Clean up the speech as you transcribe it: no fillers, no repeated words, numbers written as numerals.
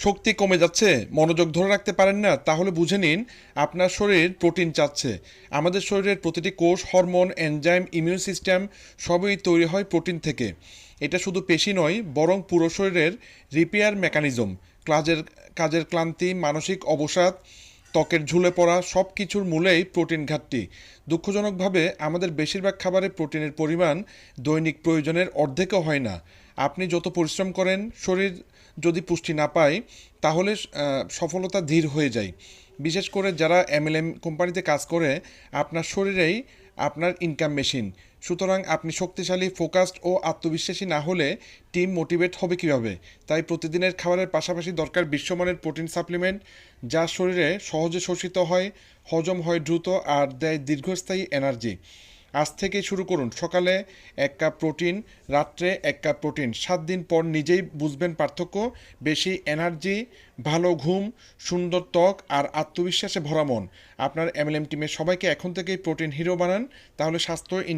শক্তি কমে যাচ্ছে, মনোযোগ ধরে রাখতে পারেন না, তাহলে বুঝে নিন আপনার শরীর প্রোটিন চাচ্ছে। আমাদের শরীরের প্রতিটি কোষ, হরমোন, এনজাইম, ইমিউন সিস্টেম সবই তৈরি হয় প্রোটিন থেকে। এটা শুধু পেশি নয়, বরং পুরো শরীরের রিপেয়ার মেকানিজম। কাজের কাজের ক্লান্তি, মানসিক অবসাদ, ত্বকের ঝুলে পড়া সব কিছুর মূলেই প্রোটিন ঘাটতি। দুঃখজনকভাবে আমাদের বেশিরভাগ খাবারে প্রোটিনের পরিমাণ দৈনিক প্রয়োজনের অর্ধেকও হয় না। আপনি যত পরিশ্রম করেন, শরীর যদি পুষ্টি না পায়, তাহলে সফলতা ধীর হয়ে যায়। বিশেষ করে যারা এমএলএম কোম্পানিতে কাজ করে, আপনার শরীরেই আপনার ইনকাম মেশিন। সুতরাং আপনি শক্তিশালী, ফোকাসড ও আত্মবিশ্বাসী না হলে টিম মোটিভেট হবে কিভাবে? তাই প্রতিদিনের খাবারের পাশাপাশি দরকার বিশ্বমানের প্রোটিন সাপ্লিমেন্ট, যা শরীরে সহজে শোষিত হয়, হজম হয় দ্রুত আর দেয় দীর্ঘস্থায়ী এনার্জি। আজ থেকেই শুরু করুন। সকালে 1 কাপ প্রোটিন, রাত্রে 1 কাপ প্রোটিন। 7 দিন পর নিজেই বুঝবেন পার্থক্য। বেশি এনার্জি, ভালো ঘুম, সুন্দর ত্বক আর আত্মবিশ্বাসে ভরা মন। আপনার এমএলএম টিমের সবাইকে এখন থেকেই প্রোটিন হিরো বানান, তাহলে স্বাস্থ্য, ইনকাম